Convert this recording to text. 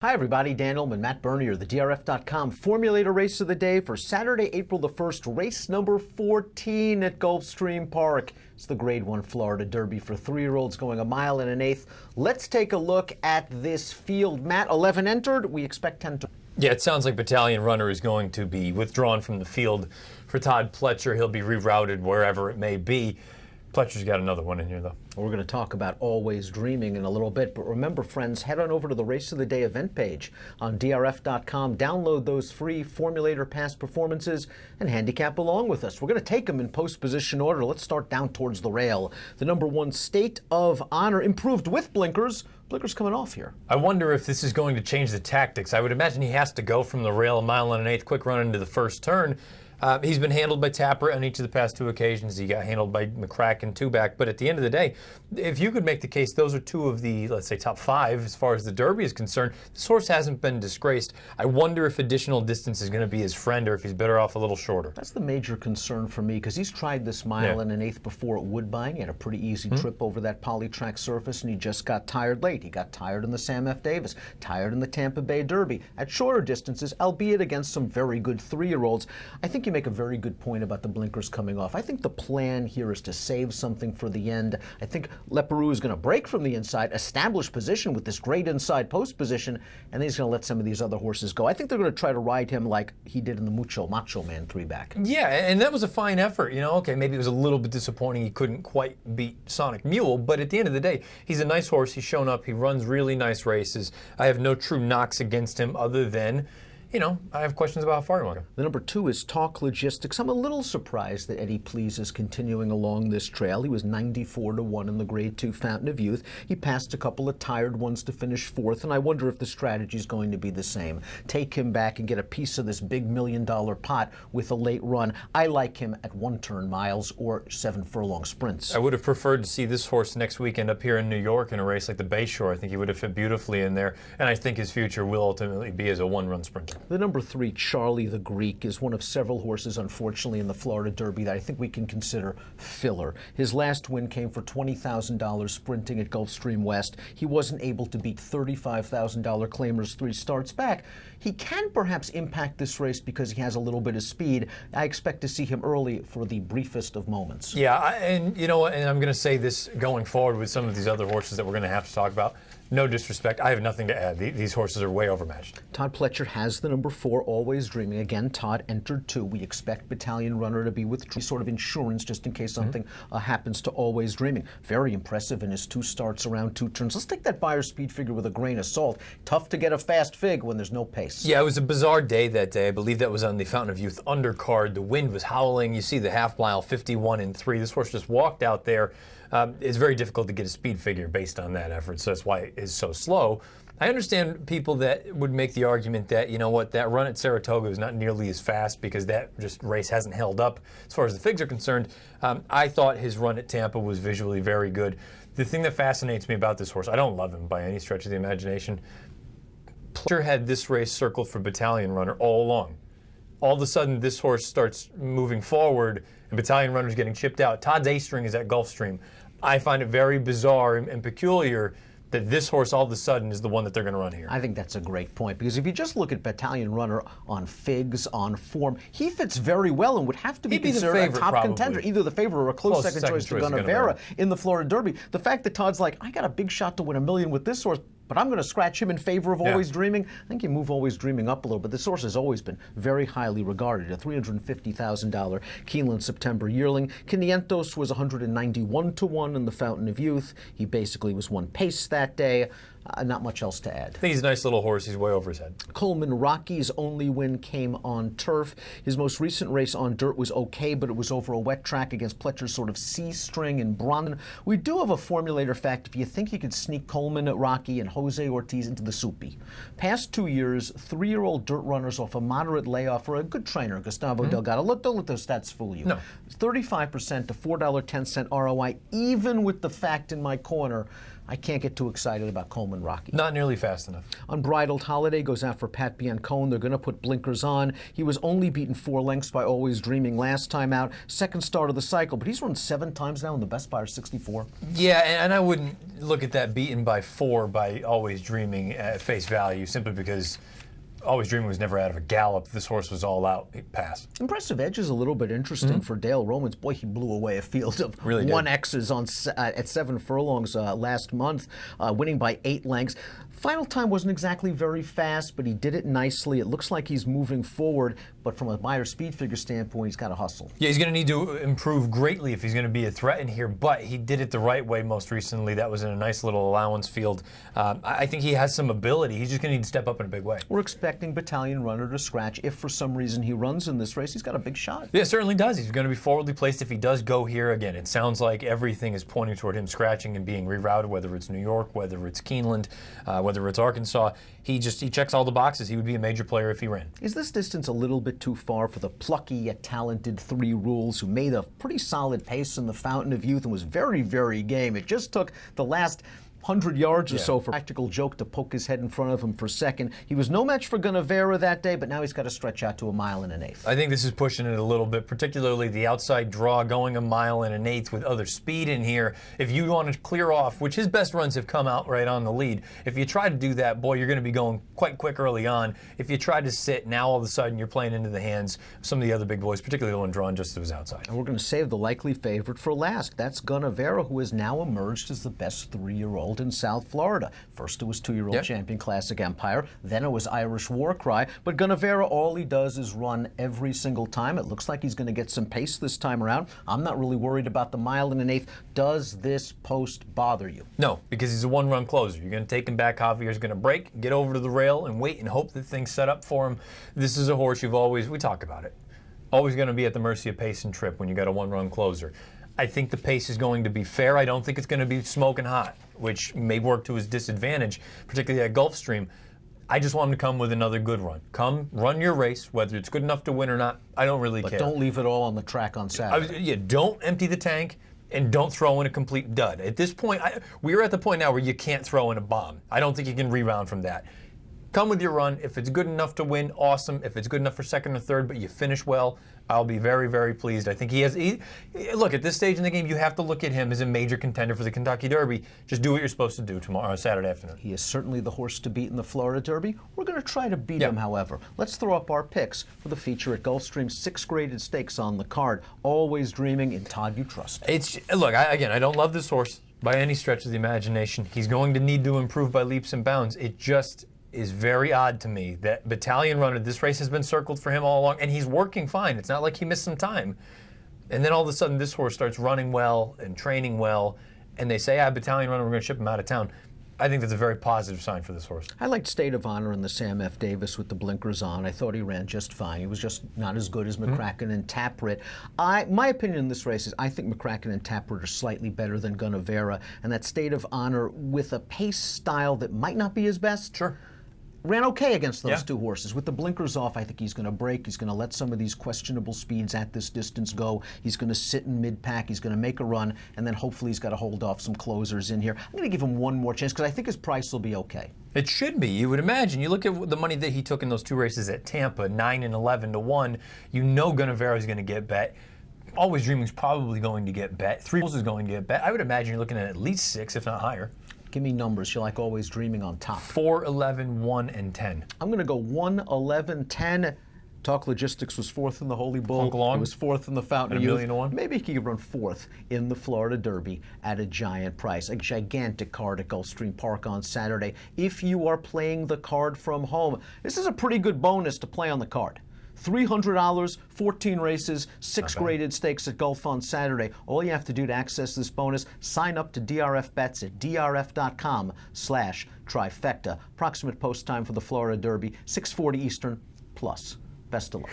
Hi everybody, Dan Illman, Matt Bernier, the DRF.com Formulator Race of the Day for Saturday, April the 1st, race number 14 at Gulfstream Park. It's the Grade 1 Florida Derby for 3-year-olds going 1 1/8 miles. Let's take a look at this field. Matt, 11 entered. We expect 10 to... Yeah, it sounds like Battalion Runner is going to be withdrawn from the field for Todd Pletcher. He'll be rerouted wherever it may be. Pletcher's got another one in here, though. We're going to talk about Always Dreaming in a little bit, but remember, friends, head on over to the Race of the Day event page on DRF.com. Download those free Formulator past performances and handicap along with us. We're going to take them in post-position order. Let's start down towards the rail. The number 1, State of Honor, improved with blinkers. Blinkers coming off here. I wonder if this is going to change the tactics. I would imagine he has to go from the rail 1 1/8 quick run into the first turn. He's been handled by Tapper on each of the past 2 occasions. He got handled by McCracken 2-back. But at the end of the day, if you could make the case, those are 2 of the, let's say, top 5 as far as the Derby is concerned. This horse hasn't been disgraced. I wonder if additional distance is going to be his friend or if he's better off a little shorter. That's the major concern for me because he's tried this 1 1/8 before at Woodbine. He had a pretty easy trip over that polytrack surface and he just got tired late. He got tired in the Sam F. Davis, tired in the Tampa Bay Derby. At shorter distances, albeit against some very good 3-year-olds, I think you make a very good point about the blinkers coming off. I think the plan here is to save something for the end. I think Leperoux is going to break from the inside, establish position with this great inside post position, and then he's going to let some of these other horses go. I think they're going to try to ride him like he did in the Macho Man 3-back. Yeah, and that was a fine effort. You know, okay, maybe it was a little bit disappointing he couldn't quite beat Sonic Mule, but at the end of the day, he's a nice horse. He's shown up. He runs really nice races. I have no true knocks against him other than, you know, I have questions about how far he went. The number 2 is Talk Logistics. I'm a little surprised that Eddie Please is continuing along this trail. He was 94-1 in the Grade 2 Fountain of Youth. He passed a couple of tired ones to finish 4th, and I wonder if the strategy is going to be the same. Take him back and get a piece of this big $1 million pot with a late run. I like him at 1-turn miles or 7 furlong sprints. I would have preferred to see this horse next weekend up here in New York in a race like the Bayshore. I think he would have fit beautifully in there, and I think his future will ultimately be as a 1-run sprinter. The number 3, Charlie the Greek, is one of several horses, unfortunately, in the Florida Derby that I think we can consider filler. His last win came for $20,000 sprinting at Gulfstream West. He wasn't able to beat $35,000 claimers 3 starts back. He can perhaps impact this race because he has a little bit of speed. I expect to see him early for the briefest of moments. Yeah, and you know what, and I'm going to say this going forward with some of these other horses that we're going to have to talk about. No disrespect, I have nothing to add. These horses are way overmatched. Todd Pletcher has the number 4, Always Dreaming. Again, Todd entered 2. We expect Battalion Runner to be with sort of insurance just in case something happens to Always Dreaming. Very impressive in his 2 starts around 2 turns. Let's take that Beyer speed figure with a grain of salt. Tough to get a fast fig when there's no pace. Yeah, it was a bizarre day that day. I believe that was on the Fountain of Youth undercard. The wind was howling. You see the half mile, 51-3. This horse just walked out there. It's very difficult to get a speed figure based on that effort, so that's why it is so slow. I understand people that would make the argument that, you know what, that run at Saratoga is not nearly as fast because that just race hasn't held up as far as the figs are concerned. I thought his run at Tampa was visually very good. The thing that fascinates me about this horse, I don't love him by any stretch of the imagination. Pletcher had this race circled for Battalion Runner all along. All of a sudden, this horse starts moving forward, and Battalion Runner's getting chipped out. Todd's A-string is at Gulfstream. I find it very bizarre and peculiar that this horse all of a sudden is the one that they're going to run here. I think that's a great point, because if you just look at Battalion Runner on figs, on form, he fits very well and would have to be considered a top contender, either the favorite or a close second choice to Gunnevera in the Florida Derby. The fact that Todd's like, I got a big shot to win $1 million with this horse, but I'm going to scratch him in favor of Always Dreaming. I think you move Always Dreaming up a little, but this horse has always been very highly regarded. A $350,000 Keeneland September yearling. Quinientos was 191-1 in the Fountain of Youth. He basically was 1 pace that day. Not much else to add. I think he's a nice little horse. He's way over his head. Coleman Rocky's only win came on turf. His most recent race on dirt was okay, but it was over a wet track against Pletcher's sort of C-string in Brandon. We do have a formulator fact if you think you could sneak Coleman at Rocky and Jose Ortiz into the soupy. Past 2 years, 3-year-old dirt runners off a moderate layoff for a good trainer, Gustavo Delgado. Don't let those stats fool you. No. 35% to $4.10 ROI, even with the fact in my corner I can't get too excited about Coleman Rocky. Not nearly fast enough. Unbridled Holiday goes out for Pat Biancone. They're going to put blinkers on. He was only beaten 4 lengths by Always Dreaming last time out. Second start of the cycle, but he's run 7 times now, and the best by 64. Yeah, and I wouldn't look at that beaten by 4 by Always Dreaming at face value, simply because Always Dreaming was never out of a gallop. This horse was all out. He passed. Impressive Edge is a little bit interesting for Dale Romans. Boy, he blew away a field of Really did. 1Xs on at 7 furlongs last month, winning by 8 lengths. Final time wasn't exactly very fast, but he did it nicely. It looks like he's moving forward, but from a Beyer speed figure standpoint, he's got to hustle. Yeah, he's going to need to improve greatly if he's going to be a threat in here, but he did it the right way most recently. That was in a nice little allowance field. I think he has some ability. He's just going to need to step up in a big way. We're expecting Battalion Runner to scratch. If for some reason he runs in this race, he's got a big shot. Yeah, it certainly does. He's going to be forwardly placed if he does go here again. It sounds like everything is pointing toward him scratching and being rerouted, whether it's New York, whether it's Keeneland, whether it's Arkansas. He checks all the boxes. He would be a major player if he ran. Is this distance a little bit too far for the plucky yet talented 3 Rules, who made a pretty solid pace in the Fountain of Youth and was very, very game? It just took the last 100 yards or so for Practical Joke to poke his head in front of him for second. He was no match for Gunnevera that day, but now he's got to stretch out to 1 1/8. I think this is pushing it a little bit, particularly the outside draw going 1 1/8 with other speed in here. If you want to clear off, which his best runs have come out right on the lead, if you try to do that, boy, you're going to be going quite quick early on. If you try to sit, now all of a sudden you're playing into the hands of some of the other big boys, particularly the one drawn just to his outside. And we're going to save the likely favorite for last. That's Gunnevera, who has now emerged as the best 3-year-old in South Florida. First it was 2-year-old Champion Classic Empire, then it was Irish War Cry, but Gunnevera, all he does is run every single time. It looks like he's going to get some pace this time around. I'm not really worried about the 1 1/8. Does this post bother you? No, because he's a 1-run closer. You're going to take him back, Javier's going to break, get over to the rail, and wait and hope that things set up for him. This is a horse we talk about it, always going to be at the mercy of pace and trip when you got a 1-run closer. I think the pace is going to be fair. I don't think it's going to be smoking hot, which may work to his disadvantage, particularly at Gulfstream. I just want him to come with another good run. Come, run your race, whether it's good enough to win or not. I don't really care. But don't leave it all on the track on Saturday. Don't empty the tank, and don't throw in a complete dud. At this point, we're at the point now where you can't throw in a bomb. I don't think you can rebound from that. Come with your run. If it's good enough to win, awesome. If it's good enough for second or third, but you finish well, I'll be very, very pleased. I think look, at this stage in the game, you have to look at him as a major contender for the Kentucky Derby. Just do what you're supposed to do tomorrow, Saturday afternoon. He is certainly the horse to beat in the Florida Derby. We're going to try to beat him, however. Let's throw up our picks for the feature at Gulfstream. 6 graded stakes on the card. Always Dreaming, in Todd You Trust. Look, I don't love this horse by any stretch of the imagination. He's going to need to improve by leaps and bounds. It just is very odd to me that Battalion Runner, this race has been circled for him all along, and he's working fine. It's not like he missed some time. And then all of a sudden this horse starts running well and training well, and they say, Battalion Runner, we're going to ship him out of town. I think that's a very positive sign for this horse. I liked State of Honor in the Sam F. Davis with the blinkers on. I thought he ran just fine. He was just not as good as McCracken and Taprit. My opinion in this race is I think McCracken and Taprit are slightly better than Gunnevera, and that State of Honor, with a pace style that might not be his best, ran okay against those 2 horses. With the blinkers off, I think he's going to break. He's going to let some of these questionable speeds at this distance go. He's going to sit in mid-pack. He's going to make a run, and then hopefully he's got to hold off some closers in here. I'm going to give him one more chance because I think his price will be okay. It should be. You would imagine. You look at the money that he took in those 2 races at Tampa, 9 and 11 to 1. You know Gunnevera is going to get bet. Always Dreaming is probably going to get bet. 3 Rules is going to get bet. I would imagine you're looking at least 6, if not higher. Give me numbers. You like Always Dreaming on top. 4, 11, 1, and 10. I'm going to go 1, 11, 10. Talk Logistics was 4th in the Holy Bull. It was 4th in the Fountain of Youth. Maybe he could run 4th in the Florida Derby at a giant price. A gigantic card at Gulfstream Park on Saturday. If you are playing the card from home, this is a pretty good bonus to play on the card. $300, 14 races, 6 graded stakes at Gulf on Saturday. All you have to do to access this bonus, sign up to DRF Bets at drf.com/trifecta. Approximate post time for the Florida Derby, 6:40 Eastern plus. Best of luck.